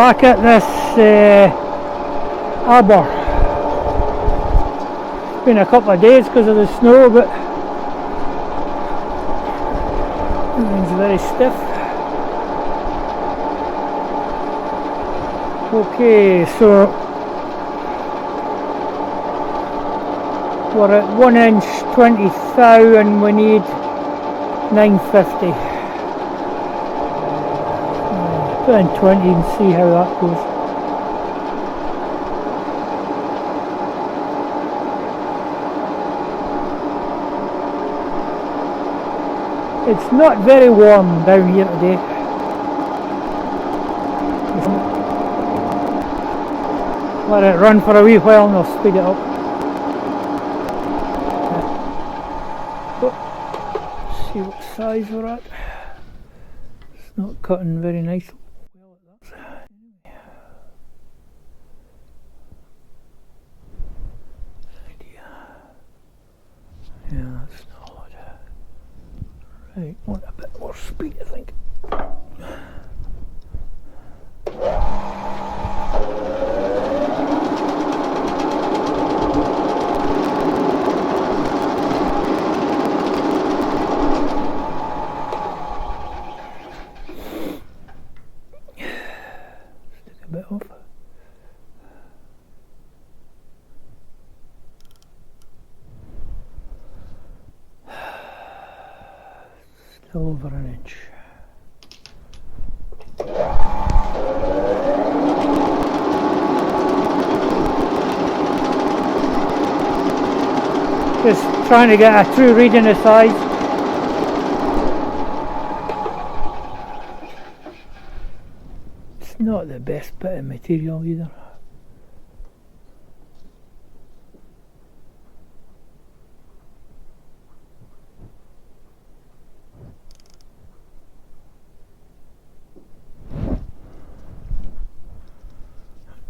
back at this arbour. It's been a couple of days because of the snow, but everything's very stiff. Okay, so we're at 1 inch 20 thou and we need 950. Put in 20 and see how that goes. It's not very warm down here today. Let it run for a wee while and I'll speed it up. See what size we're at. It's not cutting very nicely. Yeah, that's not odd. Right, want a bit more speed, I think. Stick a bit off. Still over an inch. Just trying to get a true reading of size. It's not the best bit of material either.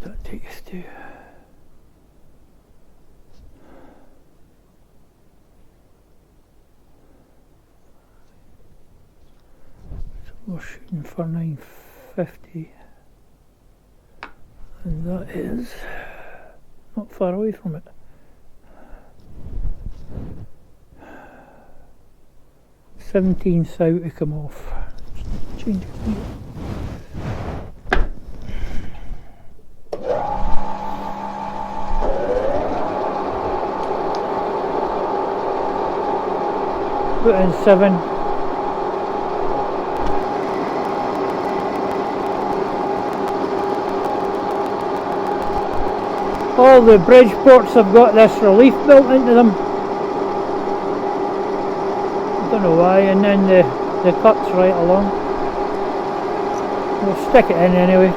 That take us to we're shooting for 950 and that is not far away from it. $17 thou to come off. Change it here. Put in 7. All the Brigdeports have got this relief built into them. I don't know why, and then the cut's right along. We'll stick it in anyway.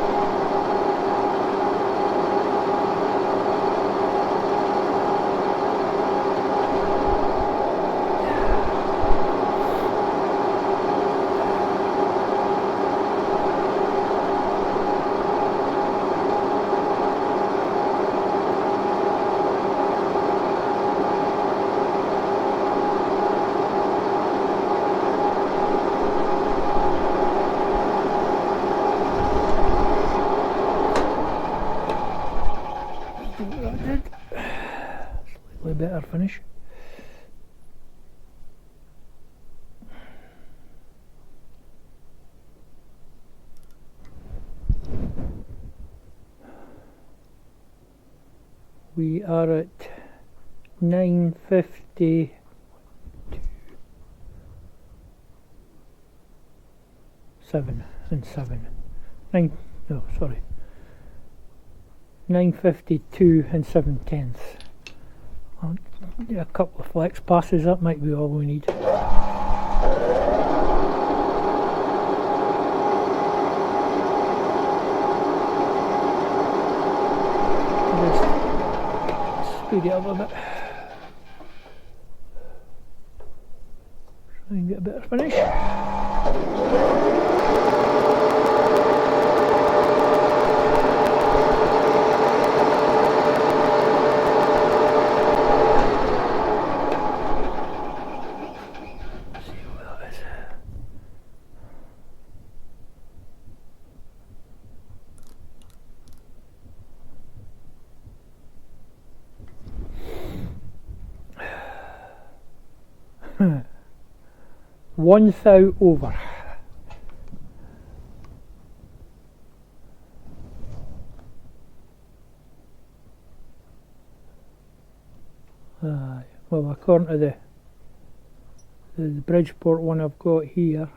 Slightly better finish. We are at 950. 7 and 7. 952 and 7/10. I'll do a couple of flex passes, that might be all we need. Just speed it up a bit. Try and get a better finish. 1 thou over. Well, according to the Brigdeport one I've got here,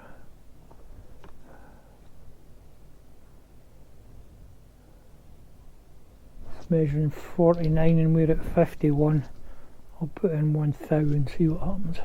it's measuring 49 and we're at 51. I'll put in 1 thou and see what happens.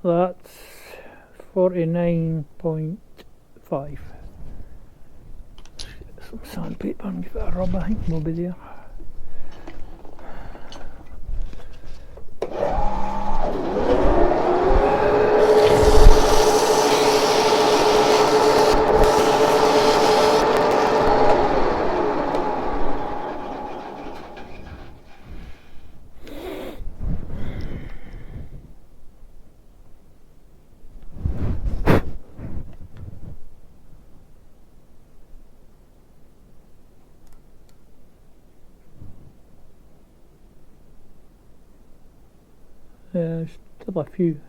That's 49.5. Some sandpaper and give it a rub, I think we'll be there. Still a few,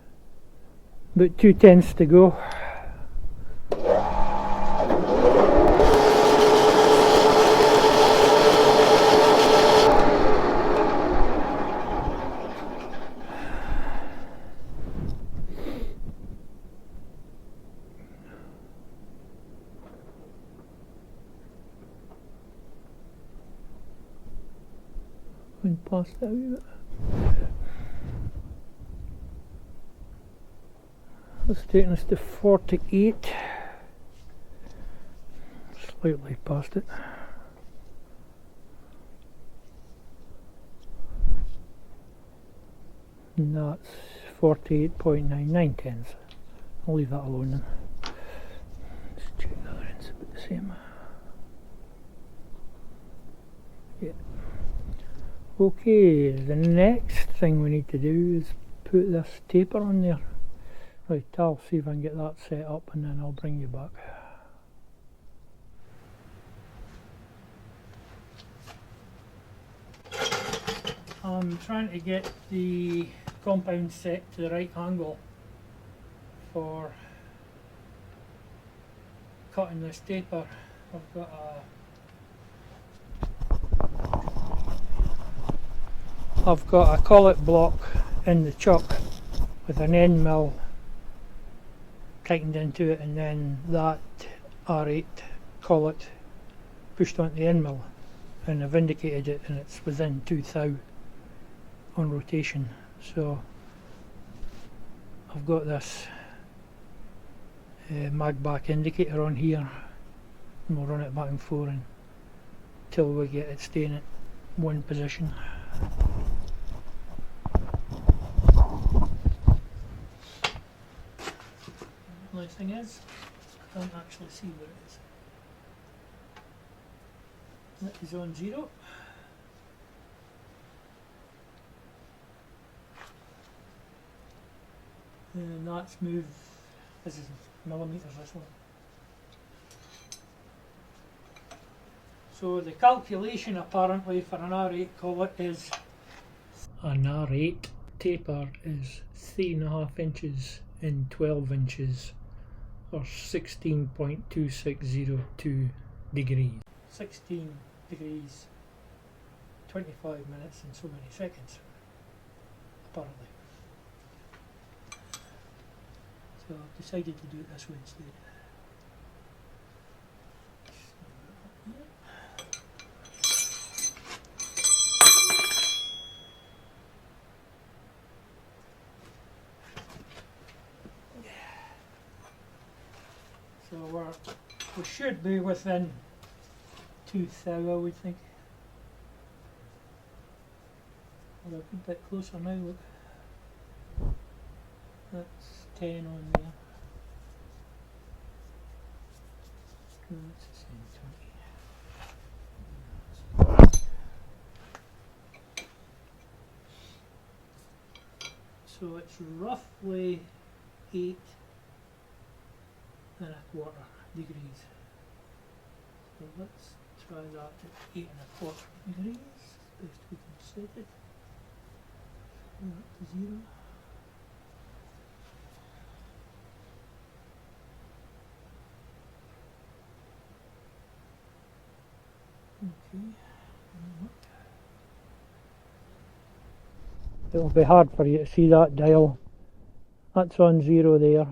about 2/10 to go. Going past that a wee bit. That's taking us to 48, slightly past it. And that's 48.99 tenths. I'll leave that alone then. Let's check the other end's about the same. Yeah. Okay, the next thing we need to do is put this taper on there. Right, I'll see if I can get that set up and then I'll bring you back. I'm trying to get the compound set to the right angle for cutting this taper. I've got a collet block in the chuck with an end mill tightened into it, and then that R8 collet pushed onto the end mill, and I've indicated it and it's within 2 thou on rotation. So I've got this mag back indicator on here, and we'll run it back and forth until we get it staying at one position. The only thing is, I can't actually see where it is. That is on 0. And that's moved, this is millimetres, this one. So the calculation apparently for an R8 collet is, an R8 taper is 3.5 inches in 12 inches. Or 16.2602 degrees. 16 degrees, 25 minutes and so many seconds, apparently. So I've decided to do it this way instead. So we should be within 2 thou, I would think. Well, a good bit closer now, look. That's 10 on there. That's the same 20. So it's roughly 8.25 degrees. So let's try that at 8.25 degrees, best we can set it. That to 0. Okay. It'll be hard for you to see that dial. That's on 0 there.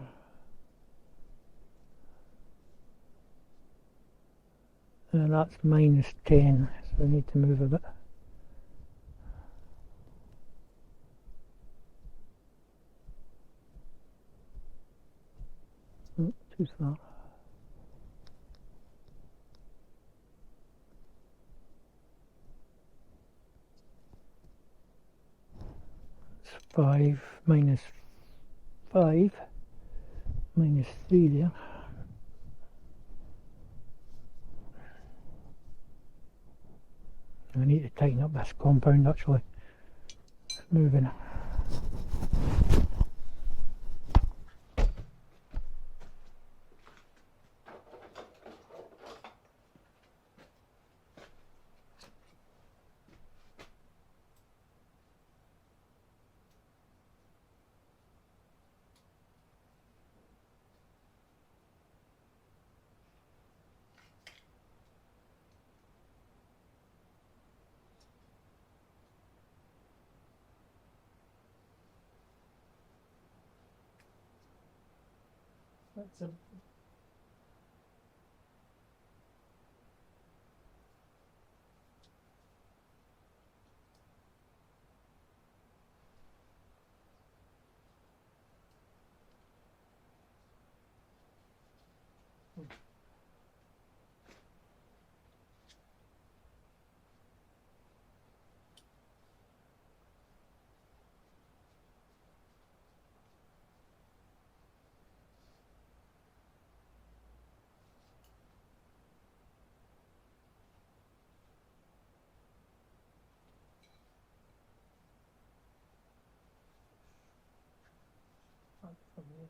And that's -10, so I need to move a bit. Oh, too far. It's 5 minus 5 minus 3 there. I need to tighten up this compound actually. It's moving. That's a from here.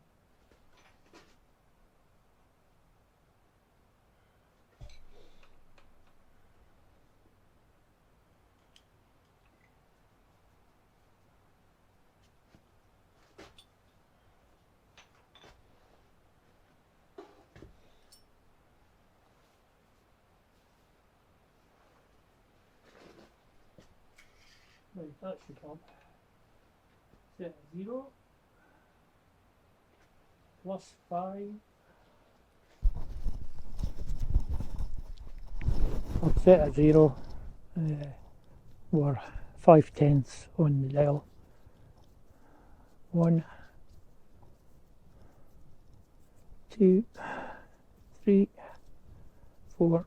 Right, that should help. Set 0 plus 5. I'll set a 0 or 5/10 on the dial. 1, 2, 3, 4.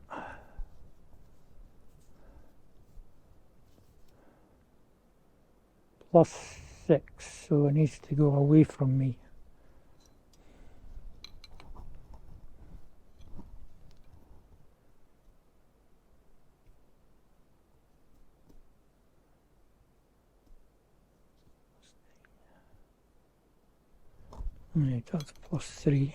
Plus 6, so it needs to go away from me. Right, that's plus 3.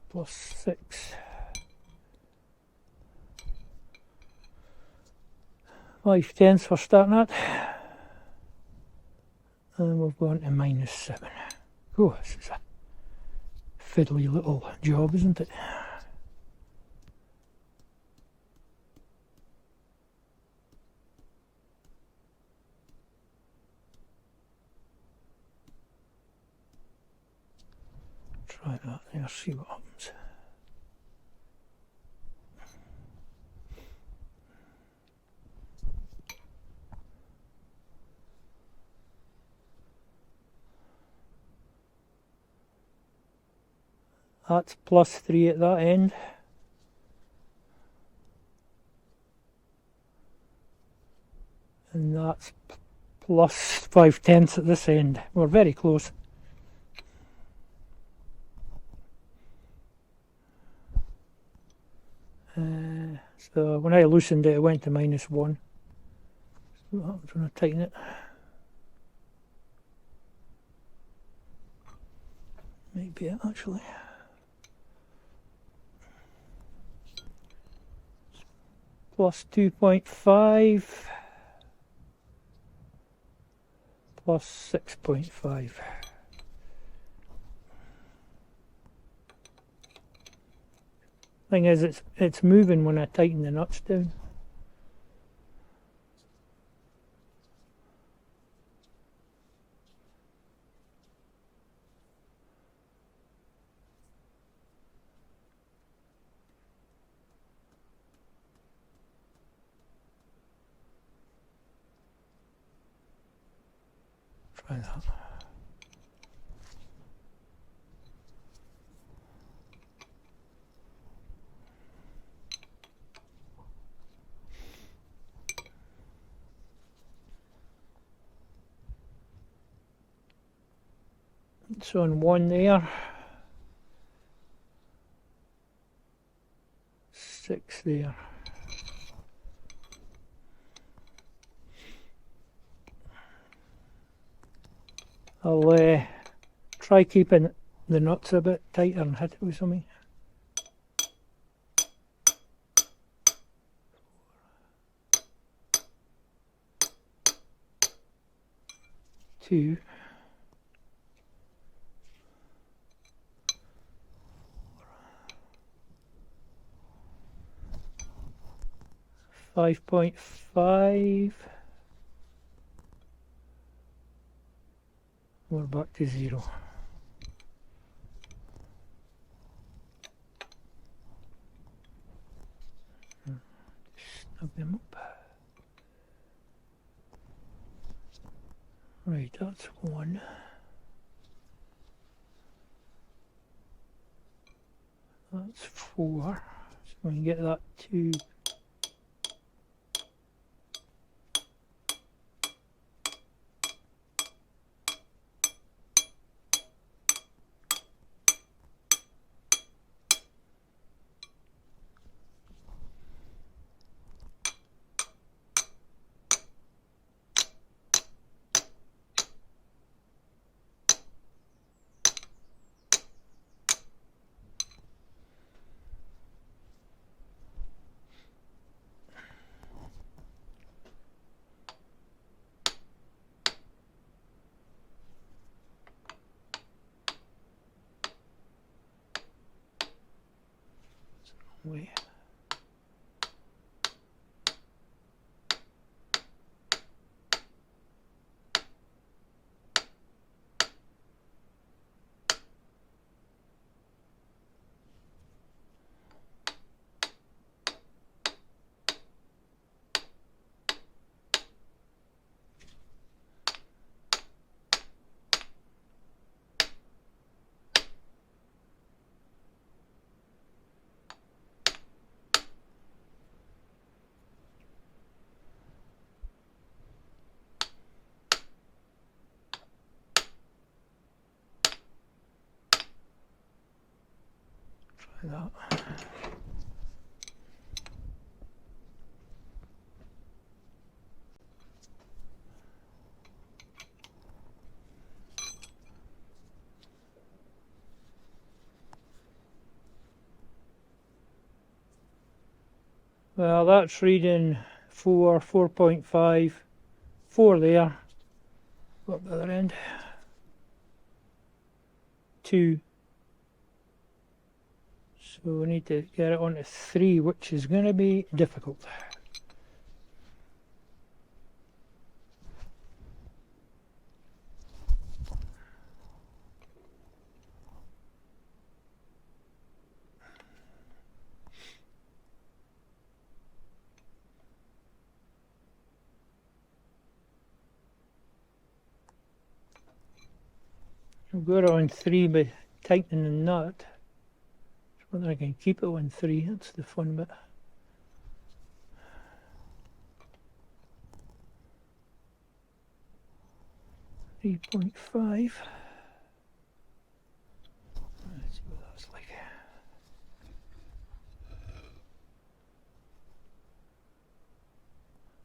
Plus 6. 5/10 for starting at. And we've gone to -7. Oh, this is a fiddly little job, isn't it? Try that there, see what happens. That's plus 3 at that end. And that's plus 5/10 at this end. We're very close. So when I loosened it, it went to -1. So what happens when I tighten it? Maybe it actually. Plus 2.5 plus 6.5. Thing is, it's moving when I tighten the nuts down. Try that. It's on 1 there. 6 there. I'll try keeping the nuts a bit tighter and hit it with something. 2. 5.5. We're back to 0. Snug them up. Right, that's 1. That's 4. So we can get that 2. Way. That. Well, that's reading 4, 4.5, 4 there. Up the other end. 2. So we need to get it onto 3, which is going to be difficult. I've got it on 3 by tightening the nut. Whether I can keep it on 3, that's the fun bit. .5. Let's see what that's like.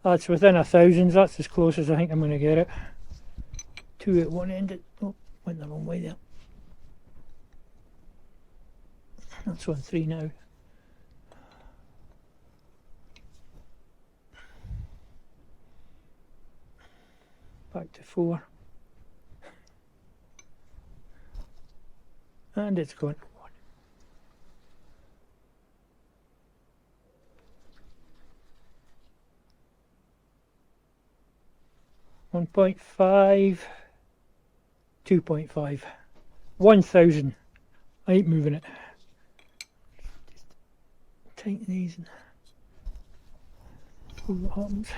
That's within 1,000s, that's as close as I think I'm going to get it. 2 at one end, oh, went the wrong way there. That's on 3 now. Back to 4. And it's gone to 1. 1.5, 2.5, 1,000. I ain't moving it. Just tighten these and see what happens.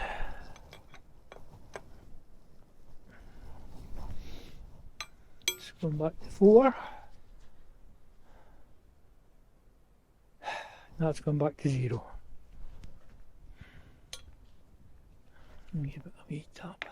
It's going back to 4. That's gone back to 0. Give it a wee tap.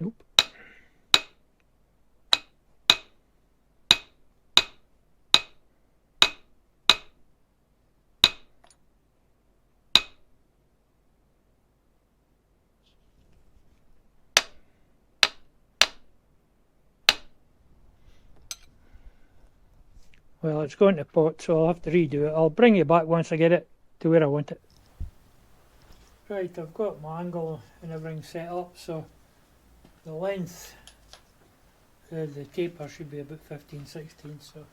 Nope. Well, it's going to pot, so I'll have to redo it. I'll bring you back once I get it to where I want it. Right, I've got my angle and everything set up, so the length of the taper should be about 15-16, so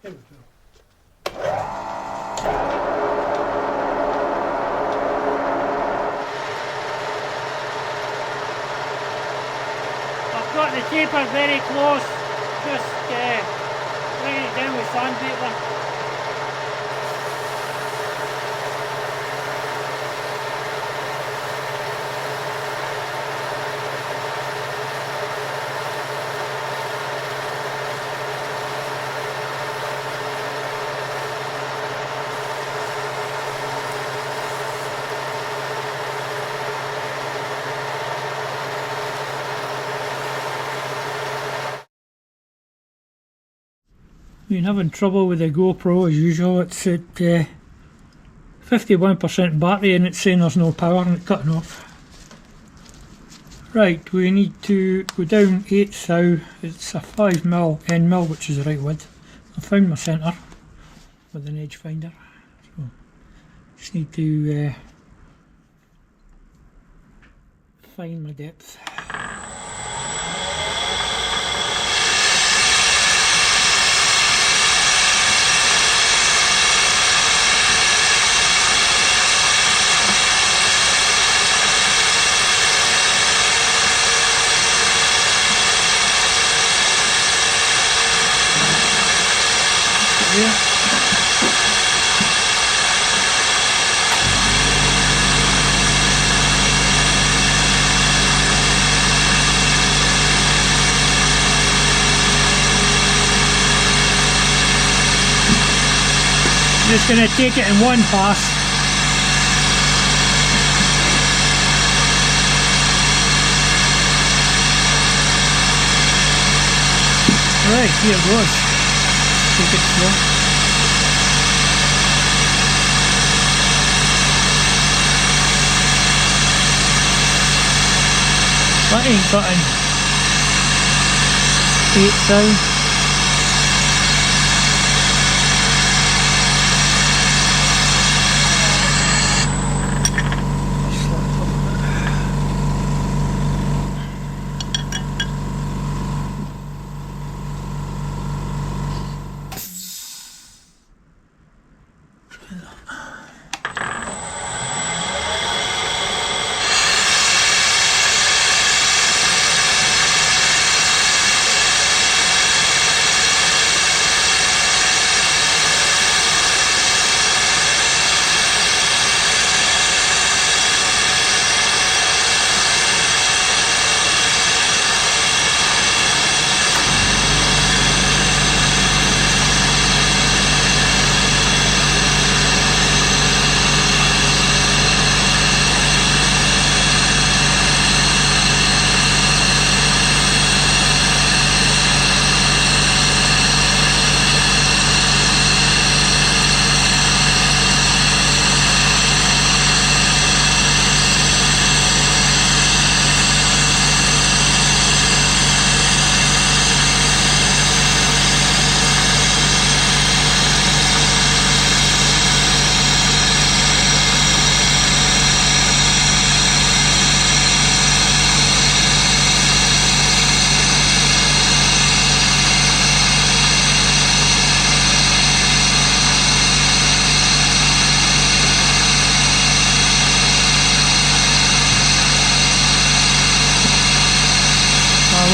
here we go. I've got the taper very close, just bring it down with sandpaper. Been having trouble with the GoPro as usual. It's at 51% battery and it's saying there's no power and it's cutting off. Right, we need to go down 1/8 thou. It's a 5mm end mill, which is the right width. I found my centre with an edge finder, so just need to find my depth. Yeah. Just going to take it in one pass. Right, here it goes. Take it slow. That ain't cutting 1/8 thou.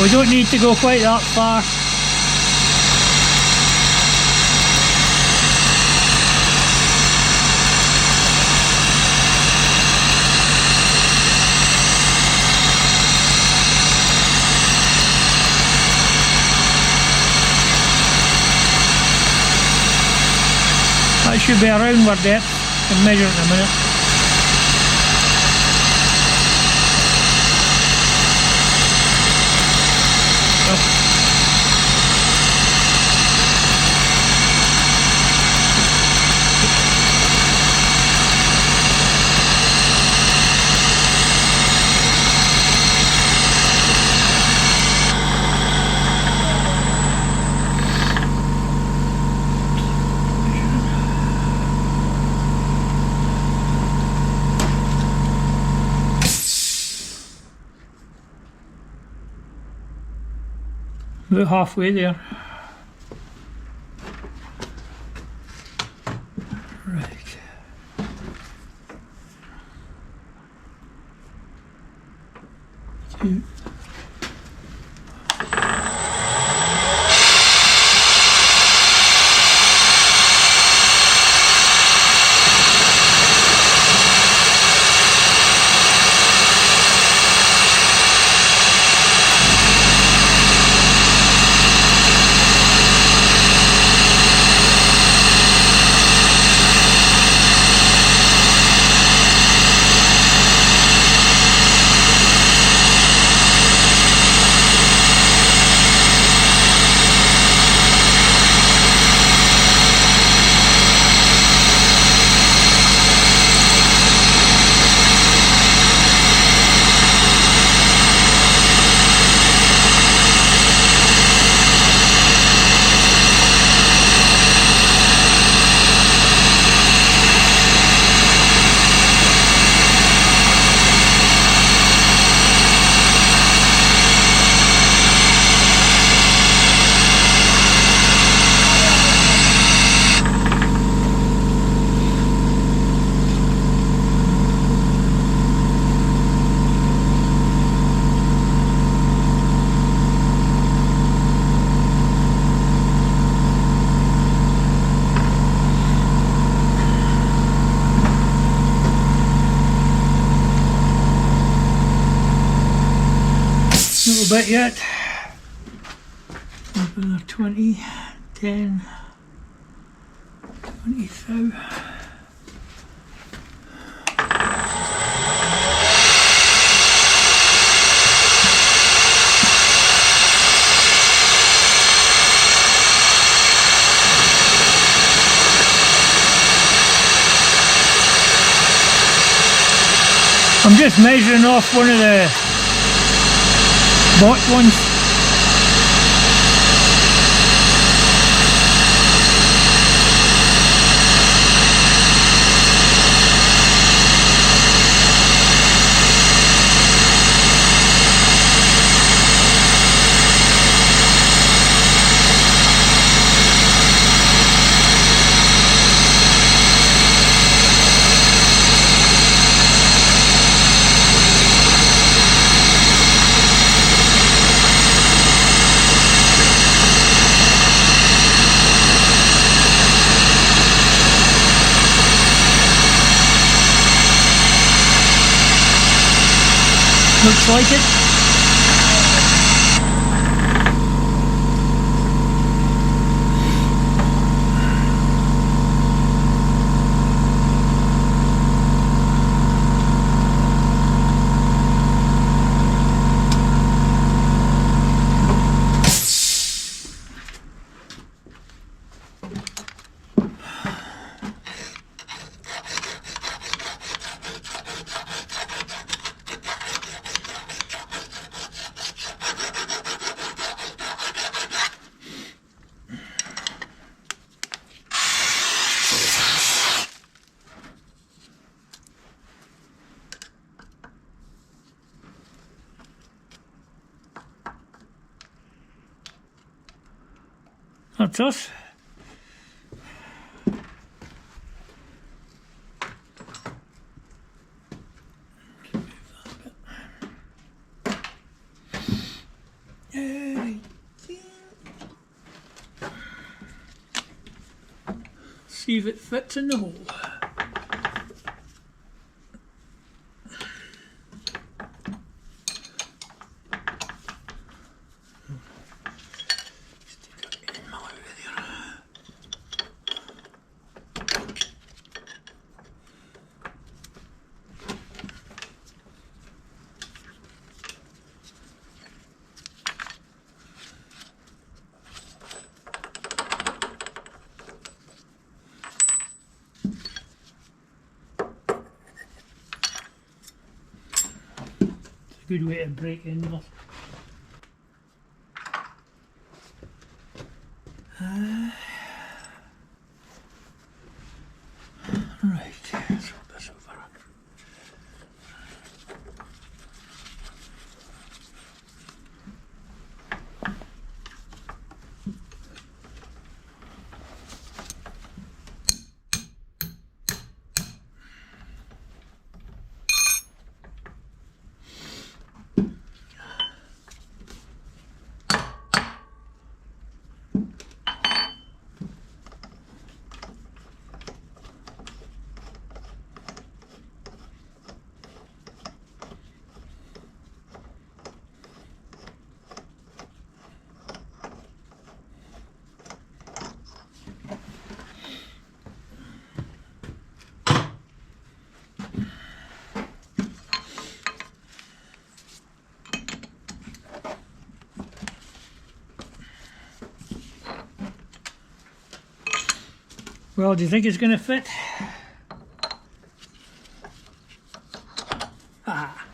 We don't need to go quite that far. That should be around where depth. I can measure it in a minute. About halfway there. Right. Two. Little bit yet. Another 20, 10, 20 thou. I'm just measuring off one of the bought ones. Looks like it. That's us. see if it fits in the hole. Good way to break in there. Right, swap this over. Well, do you think it's going to fit? Ah.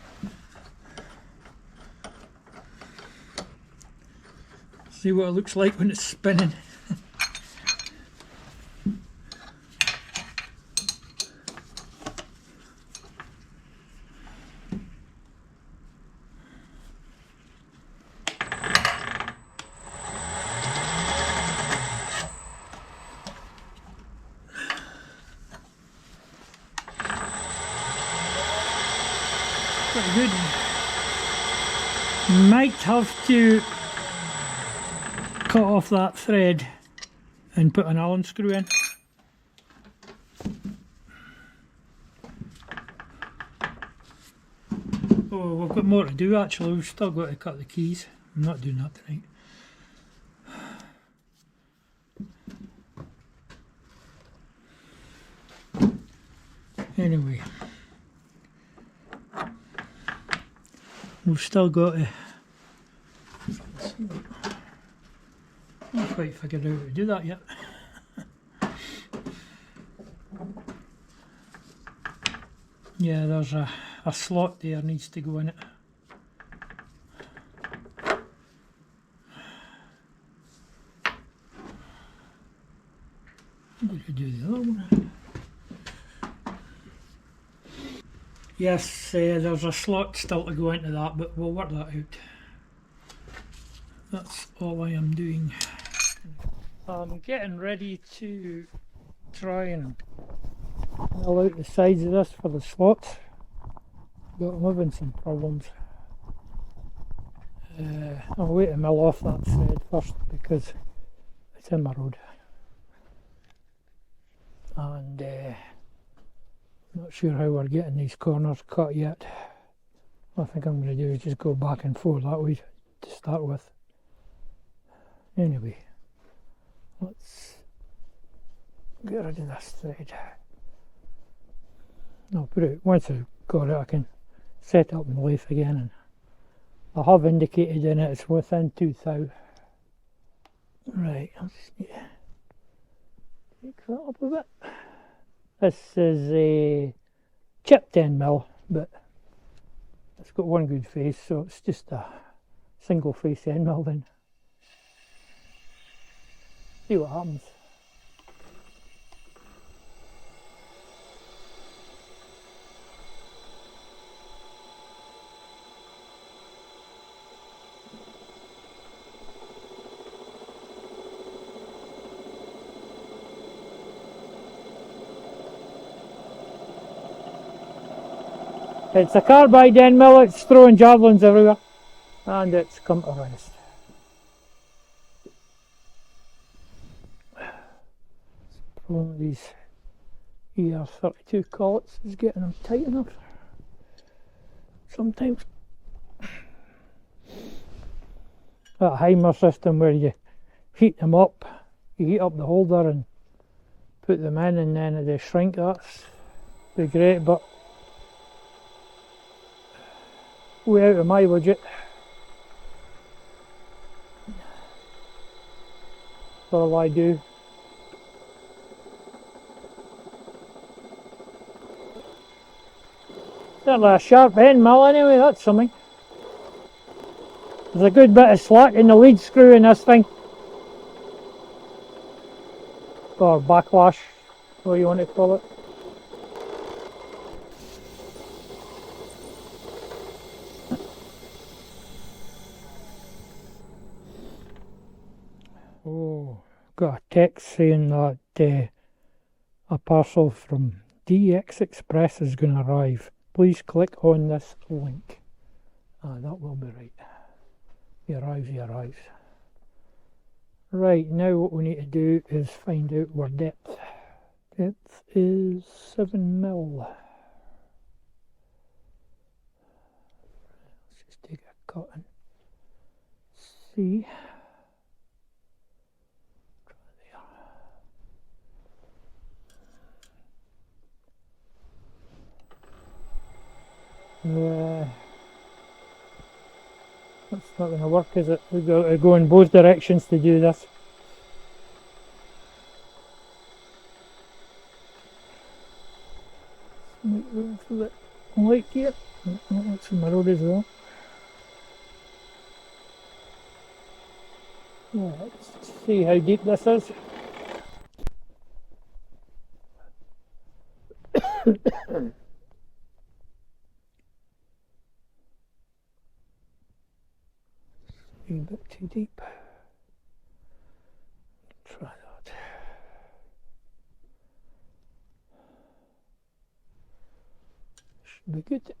See what it looks like when it's spinning. Pretty good. Might have to cut off that thread and put an Allen screw in. Oh, we've got more to do actually. We've still got to cut the keys. I'm not doing that tonight. Anyway, we've still got to. I haven't quite figured out how to do that yet. Yeah, there's a slot there needs to go in it. I'm going to do the other one. Yes, there's a slot still to go into that, but we'll work that out. That's all I am doing. I'm getting ready to try and mill out the sides of this for the slots, but I'm having some problems. I'll wait to mill off that thread first because it's in my road, and I'm not sure how we're getting these corners cut yet. What I think I'm going to do is just go back and forth that way to start with. Anyway, let's get rid of this thread. I'll put it, once I've got it, I can set up my lathe again, and I have indicated in it it's within 2 thou. Right, I'll just need to take that up a bit. This is a chipped end mill, but it's got one good face, so it's just a single face end mill then. See what happens. It's a carbide end mill, it's throwing javelins everywhere, and it's come to rest. So these ER32 collets is getting them tight enough. Sometimes that Heimer system where you heat them up, you heat up the holder and put them in and then they shrink, that's be great, but way out of my budget. That's all I do. Certainly a sharp end mill anyway, that's something. There's a good bit of slack in the lead screw in this thing. Or backlash, what you want to call it. Oh, got a text saying that a parcel from DX Express is going to arrive. Please click on this link. That will be right. He arrives. Right, now what we need to do is find out our depth. Depth is 7 mil. Let's just take a cut and see. That's not going to work, is it? We've got to go in both directions to do this. Make room for the light here. That's in my road as well. Yeah, let's see how deep this is. A bit too deep. Try that. Should be good.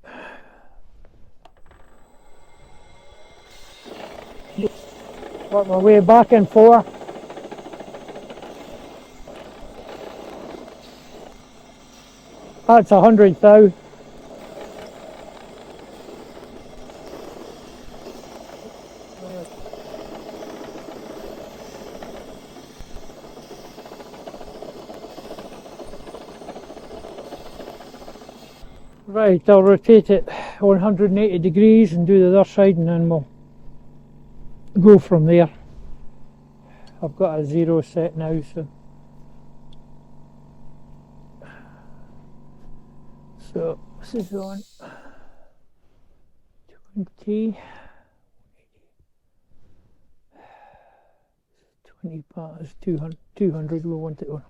Work my way back in 4. That's 100 thou. Right, I'll rotate it 180 degrees and do the other side and then we'll go from there. I've got a 0 set now, so this is on 20 past 200 we want it on.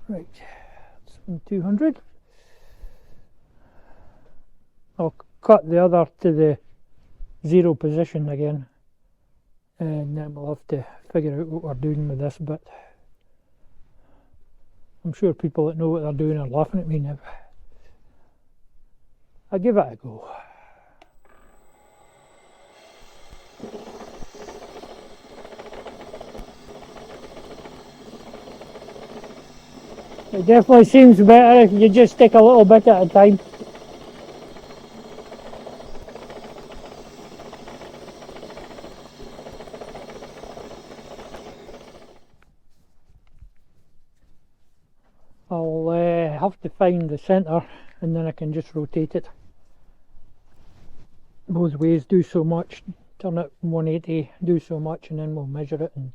Right, that's on 200. I'll cut the other to the 0 position again and then we'll have to figure out what we're doing with this bit. I'm sure people that know what they're doing are laughing at me now. I'll give it a go. It definitely seems better if you just take a little bit at a time. I'll have to find the centre and then I can just rotate it both ways, do so much, turn it 180, do so much, and then we'll measure it and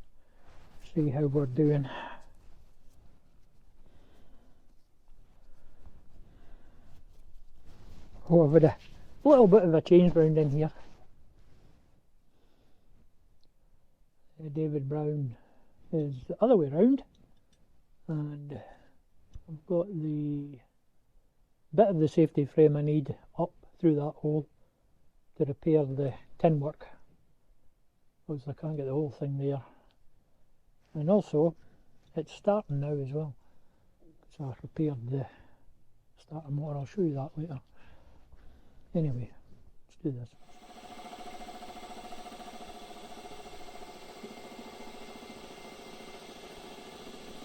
see how we're doing. Oh, I've had a little bit of a change round in here. David Brown is the other way round, and I've got the bit of the safety frame I need up through that hole to repair the tin work. because I can't get the whole thing there. And also, it's starting now as well. So I repaired the starter motor. I'll show you that later. Anyway, let's do this.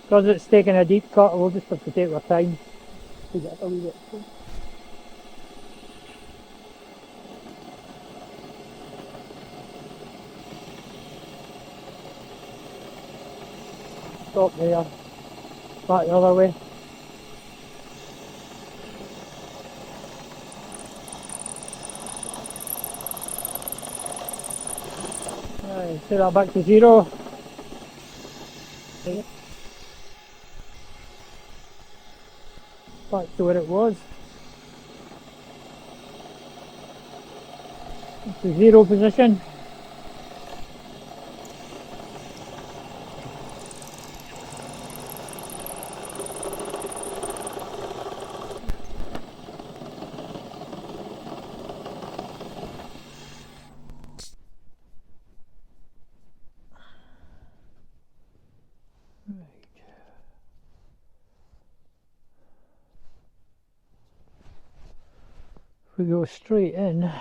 Because it's taking a deep cut, we'll just have to take our time to get it a wee bit. Stop there, back the other way. Right, set that back to 0. Back to where it was. It's the 0 position. If we go straight in, that's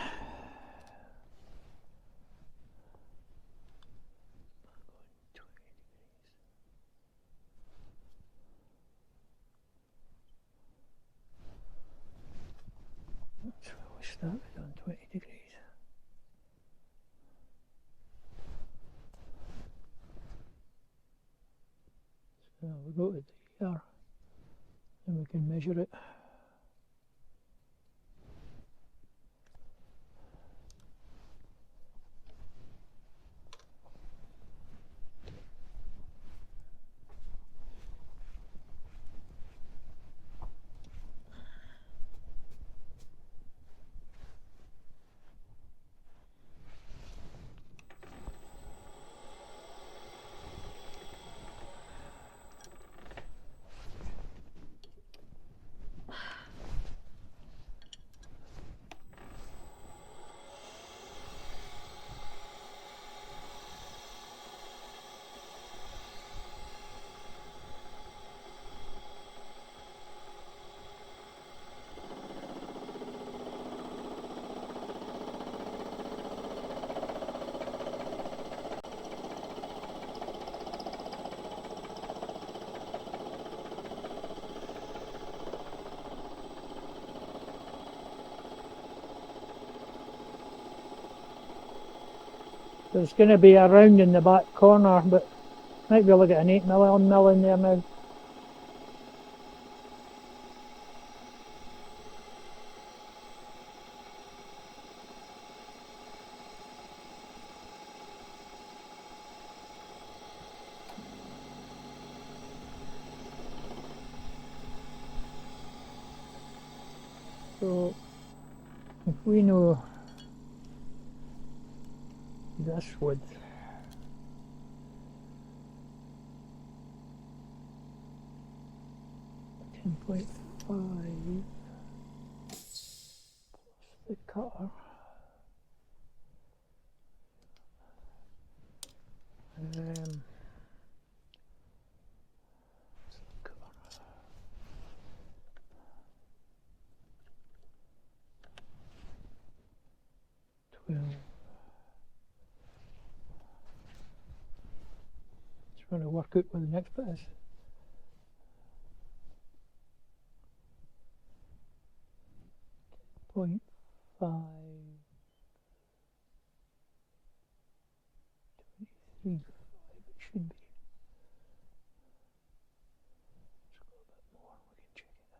where we started on 20 degrees. So we go to here and we can measure it. There's going to be a round in the back corner, but might be able to get an 8mm in there now. So if we know this width, .5 plus the cutter, trying to work out where the next bit is. .5, 23.5 it should be. Let's go a bit more, we can check it.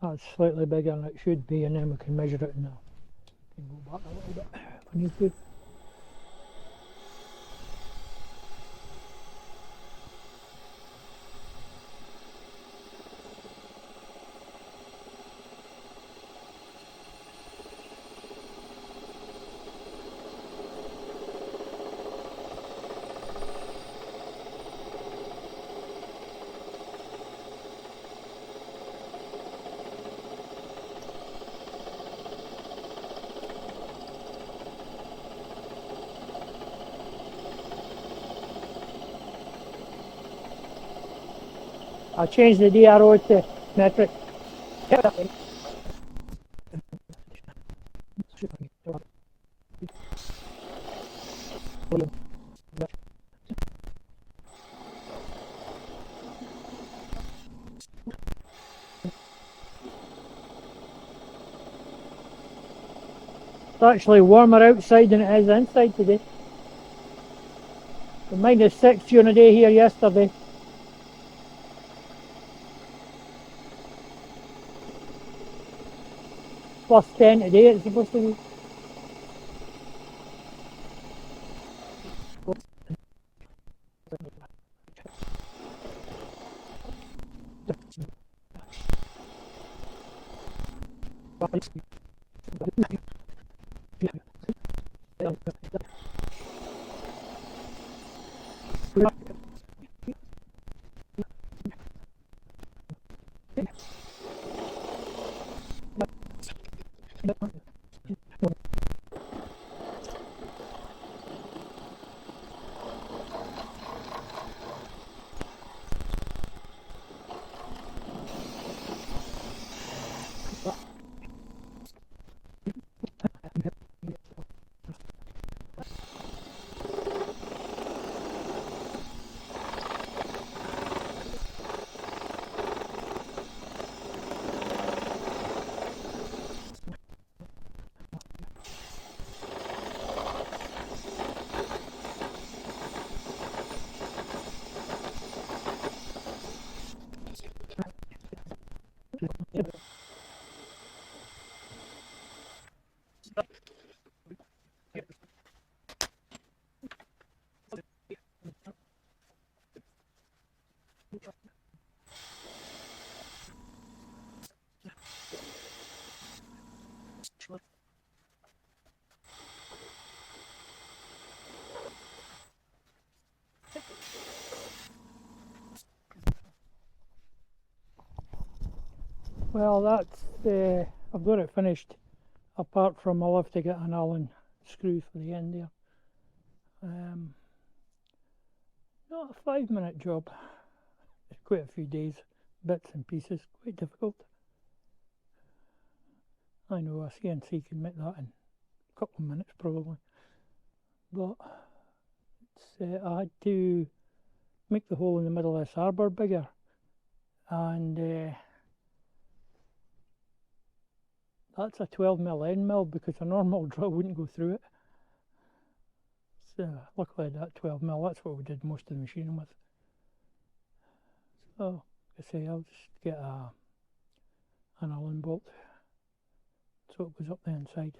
That's slightly bigger than it should be, and then we can measure it now. Can go back a little bit if we need to. I'll change the DRO to metric. It's actually warmer outside than it is inside today. The -6 during the day here yesterday. +10 today it's supposed to be. Well, that's I've got it finished, apart from I'll have to get an Allen screw for the end there. Not a 5-minute job. It's quite a few days, bits and pieces, quite difficult. I know a CNC can make that in a couple of minutes probably, but I had to make the hole in the middle of this arbour bigger, and that's a 12mm end mill because a normal drill wouldn't go through it. So luckily that 12mm, that's what we did most of the machining with. So I say I'll just get an Allen bolt so it goes up the inside.